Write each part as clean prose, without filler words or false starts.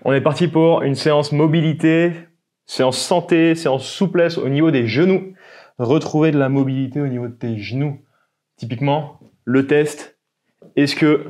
On est parti pour une séance mobilité, séance santé, séance souplesse au niveau des genoux. Retrouver de la mobilité au niveau de tes genoux. Typiquement, le test, est-ce que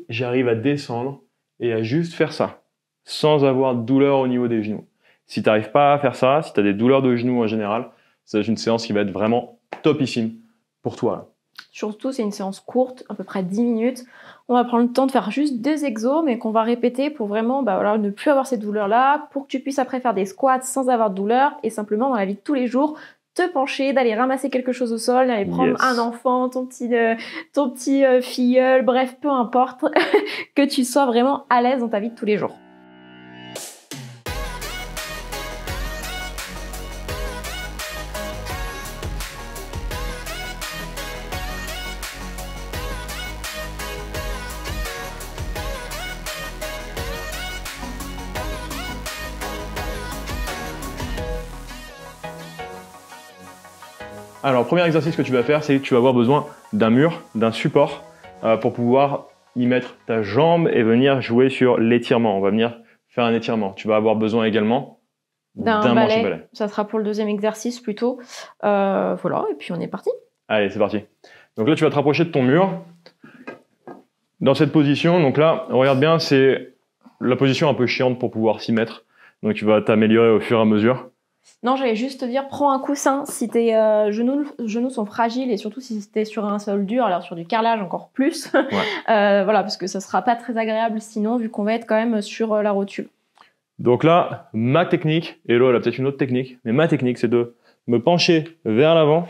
j'arrive à descendre et à juste faire ça, sans avoir de douleur au niveau des genoux? Si tu n'arrives pas à faire ça, si tu as des douleurs de genoux en général, c'est une séance qui va être vraiment topissime pour toi. Surtout, c'est une séance courte, à peu près 10 minutes. On va prendre le temps de faire juste 2 exos, mais qu'on va répéter pour vraiment ne plus avoir ces douleurs-là, pour que tu puisses après faire des squats sans avoir de douleur, et simplement dans la vie de tous les jours, te pencher, d'aller ramasser quelque chose au sol, d'aller prendre un enfant, ton petit filleul, bref, peu importe, que tu sois vraiment à l'aise dans ta vie de tous les jours. Alors, premier exercice que tu vas faire, c'est que tu vas avoir besoin d'un mur, d'un support pour pouvoir y mettre ta jambe et venir jouer sur l'étirement. On va venir faire un étirement. Tu vas avoir besoin également d'un manche-balai. Ça sera pour le deuxième exercice plutôt. Voilà, et puis on est parti. Allez, c'est parti. Donc là, tu vas te rapprocher de ton mur. Dans cette position, donc là, regarde bien, c'est la position un peu chiante pour pouvoir s'y mettre. Donc tu vas t'améliorer au fur et à mesure. Non, j'allais juste te dire, prends un coussin si tes genoux sont fragiles et surtout si tu es sur un sol dur, alors sur du carrelage encore plus. Ouais. Voilà, parce que ça sera pas très agréable sinon, vu qu'on va être quand même sur la rotule. Donc là, ma technique, Hello, elle a peut-être une autre technique, mais ma technique, c'est de me pencher vers l'avant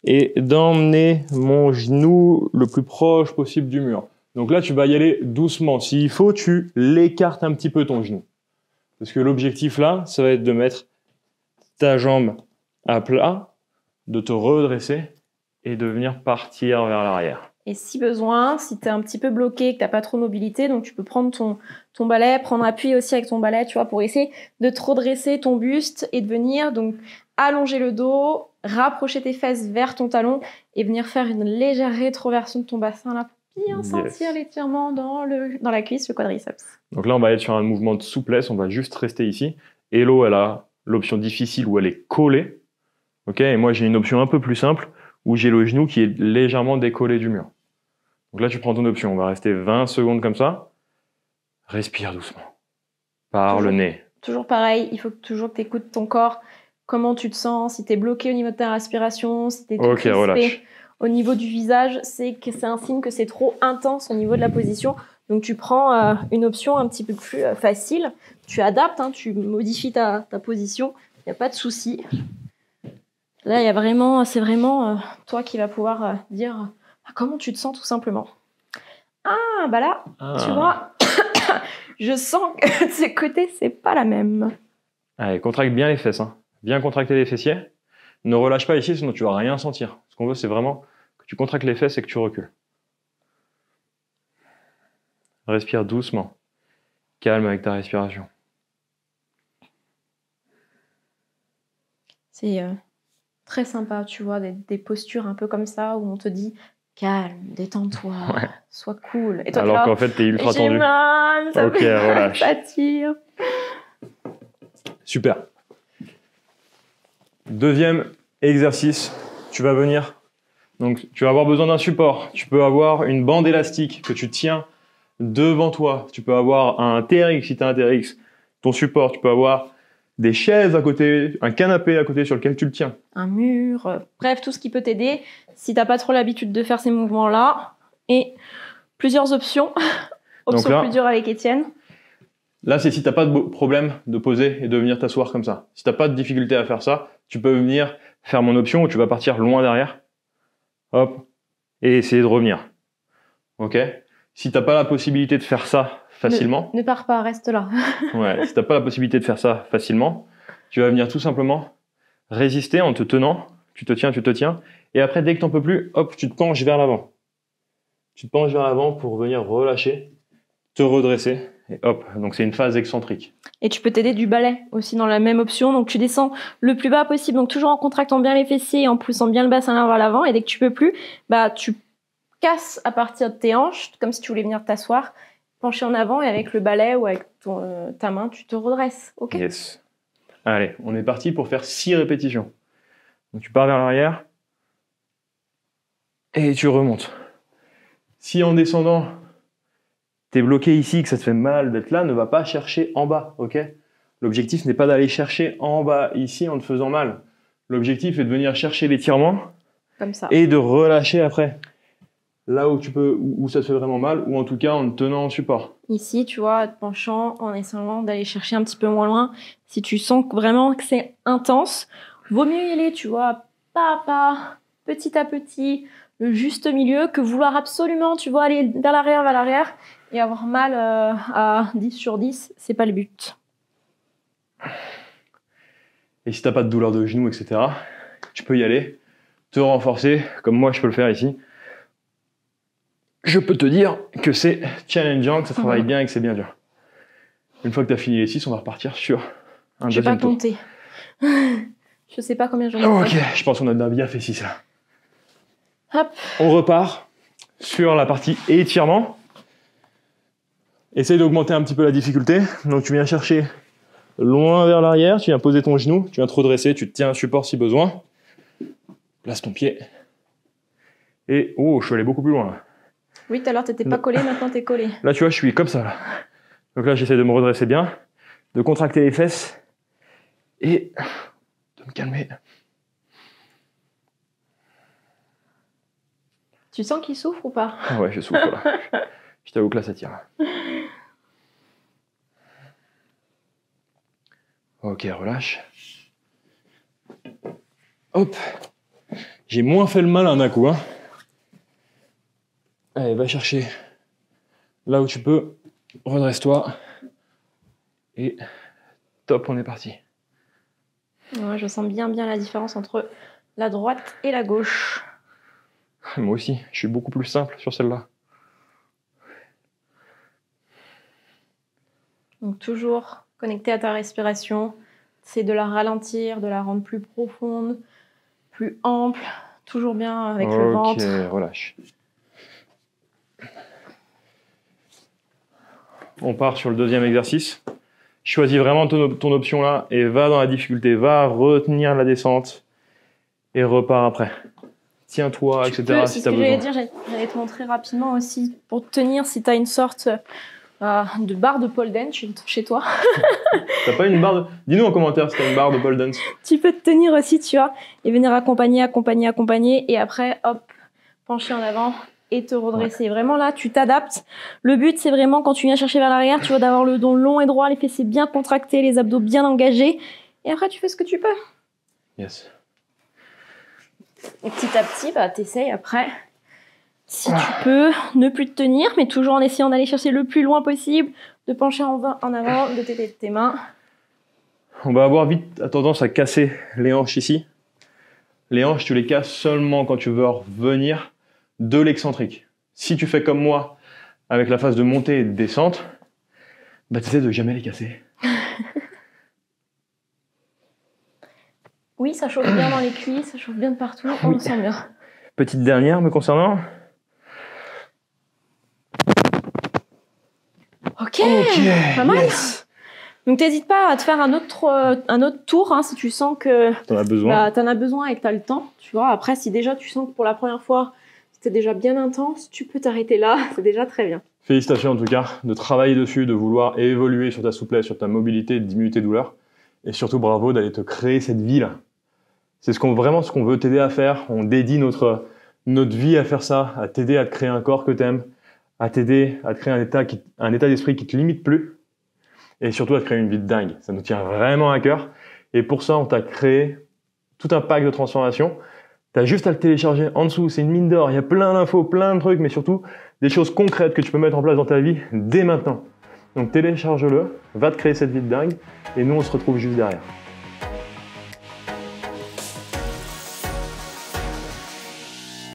et d'emmener mon genou le plus proche possible du mur. Donc là, tu vas y aller doucement. S'il faut, tu l'écartes un petit peu ton genou. Parce que l'objectif là, ça va être de mettre ta jambe à plat, de te redresser et de venir partir vers l'arrière. Et si besoin, si tu es un petit peu bloqué, que tu n'as pas trop de mobilité, donc tu peux prendre ton balai, prendre appui aussi avec ton balai, tu vois, pour essayer de te redresser ton buste et de venir donc allonger le dos, rapprocher tes fesses vers ton talon et venir faire une légère rétroversion de ton bassin là pour bien sentir l'étirement dans la cuisse, le quadriceps. Donc là, on va être sur un mouvement de souplesse, on va juste rester ici. Hello, elle a l'option difficile où elle est collée. Et moi, j'ai une option un peu plus simple où j'ai le genou qui est légèrement décollé du mur. Donc là, tu prends ton option. On va rester 20 secondes comme ça. Respire doucement. Par le nez. Toujours pareil, il faut toujours que tu écoutes ton corps. Comment tu te sens, si tu es bloqué au niveau de ta respiration, si tu es tout crispé au niveau du visage, c'est un signe que c'est trop intense au niveau de la position. Donc tu prends une option un petit peu plus facile. Tu adaptes, tu modifies ta position. Il n'y a pas de souci. Là, c'est vraiment toi qui vas pouvoir dire comment tu te sens tout simplement. Ah, bah là, tu vois, je sens que de ce côté, c'est pas la même. Allez, contracte bien les fesses. Bien contracter les fessiers. Ne relâche pas ici, sinon tu vas rien sentir. Ce qu'on veut, c'est vraiment que tu contractes les fesses et que tu recules. Respire doucement. Calme avec ta respiration. C'est très sympa, tu vois, des postures un peu comme ça où on te dit calme, détends-toi, sois cool. Et toi, alors qu'en fait, t'es ultra tendu. J'ai mal, ça tire. Super. Deuxième exercice, tu vas venir. Donc, tu vas avoir besoin d'un support. Tu peux avoir une bande élastique que tu tiens devant toi. Tu peux avoir un TRX si tu as un TRX. Ton support, tu peux avoir des chaises à côté, un canapé à côté sur lequel tu le tiens. Un mur, bref, tout ce qui peut t'aider si tu n'as pas trop l'habitude de faire ces mouvements-là. Et plusieurs options. Option là, plus dure avec Étienne. Là, c'est si tu n'as pas de problème de poser et de venir t'asseoir comme ça. Si tu n'as pas de difficulté à faire ça, tu peux venir faire mon option où tu vas partir loin derrière. Hop. Et essayer de revenir. Si tu n'as pas la possibilité de faire ça facilement. Ne pars pas, reste là. Si tu n'as pas la possibilité de faire ça facilement, tu vas venir tout simplement résister en te tenant. Tu te tiens. Et après, dès que tu n'en peux plus, hop, tu te penches vers l'avant. Tu te penches vers l'avant pour venir relâcher, te redresser. Et hop, donc c'est une phase excentrique. Et tu peux t'aider du balai aussi dans la même option. Donc tu descends le plus bas possible, donc toujours en contractant bien les fessiers et en poussant bien le bassin vers l'avant. Et dès que tu peux plus, tu casses à partir de tes hanches, comme si tu voulais venir t'asseoir pencher en avant et avec le balai ou avec ta main, tu te redresses. Ok? Yes. Allez, on est parti pour faire 6 répétitions. Donc tu pars vers l'arrière et tu remontes. Si en descendant, tu es bloqué ici, que ça te fait mal d'être là, ne va pas chercher en bas, ok? L'objectif n'est pas d'aller chercher en bas ici en te faisant mal. L'objectif est de venir chercher l'étirement comme ça et de relâcher après. Là où tu peux, où ça te fait vraiment mal, ou en tout cas en te tenant en support. Ici, tu vois, te penchant, en essayant d'aller chercher un petit peu moins loin. Si tu sens vraiment que c'est intense, vaut mieux y aller, tu vois, pas à pas, petit à petit, le juste milieu, que vouloir absolument, tu vois, aller vers l'arrière, et avoir mal à 10 sur 10, c'est pas le but. Et si t'as pas de douleur de genou, etc., tu peux y aller, te renforcer, comme moi je peux le faire ici. Je peux te dire que c'est challengeant, que ça travaille bien et que c'est bien dur. Une fois que tu as fini les 6, on va repartir sur un deuxième tour. Je vais pas compter. Je sais pas combien j'en ai fait. Ok, je pense qu'on a bien fait 6 là. Hop. On repart sur la partie étirement. Essaye d'augmenter un petit peu la difficulté. Donc tu viens chercher loin vers l'arrière, tu viens poser ton genou, tu viens te redresser, tu te tiens un support si besoin. Place ton pied. Et oh, je suis allé beaucoup plus loin là. Oui, tout à l'heure, tu n'étais pas collé, maintenant tu es collé. Là, tu vois, je suis comme ça. Là. Donc là, j'essaie de me redresser bien, de contracter les fesses et de me calmer. Tu sens qu'il souffre ou pas? Ah ouais, je souffre là. Je t'avoue que là, ça tire. Ok, relâche. Hop. J'ai moins fait le malin d'un coup. Hein. Allez, va chercher là où tu peux. Redresse-toi. Et top, on est parti. Ouais, je sens bien la différence entre la droite et la gauche. Moi aussi, je suis beaucoup plus simple sur celle-là. Donc toujours connecté à ta respiration. C'est de la ralentir, de la rendre plus profonde, plus ample. Toujours bien avec le ventre. Ok, relâche. On part sur le deuxième exercice. Choisis vraiment ton option là et va dans la difficulté. Va retenir la descente et repars après. Tiens-toi, etc. si tu as besoin. C'est ce que j'allais dire. J'allais te montrer rapidement aussi pour te tenir si tu as une sorte de barre de pole dance chez toi. T'as pas une barre de... Dis-nous en commentaire si t'as une barre de pole dance. Tu peux te tenir aussi, tu vois, et venir accompagner, et après, hop, pencher en avant et te redresser. Ouais. Vraiment là, tu t'adaptes. Le but, c'est vraiment quand tu viens chercher vers l'arrière, tu vois, d'avoir le dos long et droit, les fessiers bien contractés, les abdos bien engagés. Et après, tu fais ce que tu peux. Yes. Et petit à petit, bah, t'essayes après. Si tu peux, ne plus te tenir, mais toujours en essayant d'aller chercher le plus loin possible, de pencher en avant, de t'aider de tes mains. On va avoir vite tendance à casser les hanches ici. Les hanches, tu les casses seulement quand tu veux revenir de l'excentrique. Si tu fais comme moi, avec la phase de montée et de descente, bah tu essaies de jamais les casser. Oui, ça chauffe bien dans les cuisses, ça chauffe bien de partout, on le sent bien. Petite dernière me concernant. Ok, pas mal. Yes. Donc n'hésite pas à te faire un autre tour hein, si tu sens que t'en as besoin. Bah, t'en as besoin et que t'as le temps. Tu vois. Après, si déjà tu sens que pour la première fois c'était déjà bien intense, tu peux t'arrêter là, c'est déjà très bien. Félicitations en tout cas de travailler dessus, de vouloir évoluer sur ta souplesse, sur ta mobilité, de diminuer tes douleurs. Et surtout bravo d'aller te créer cette vie là. C'est vraiment ce qu'on veut t'aider à faire. On dédie notre vie à faire ça, à t'aider à te créer un corps que t'aimes, à t'aider à te créer un état d'esprit qui te limite plus et surtout à te créer une vie de dingue. Ça nous tient vraiment à cœur et pour ça on t'a créé tout un pack de transformation. T'as juste à le télécharger en dessous, c'est une mine d'or, il y a plein d'infos, plein de trucs mais surtout des choses concrètes que tu peux mettre en place dans ta vie dès maintenant. Donc télécharge-le, va te créer cette vie de dingue et nous on se retrouve juste derrière.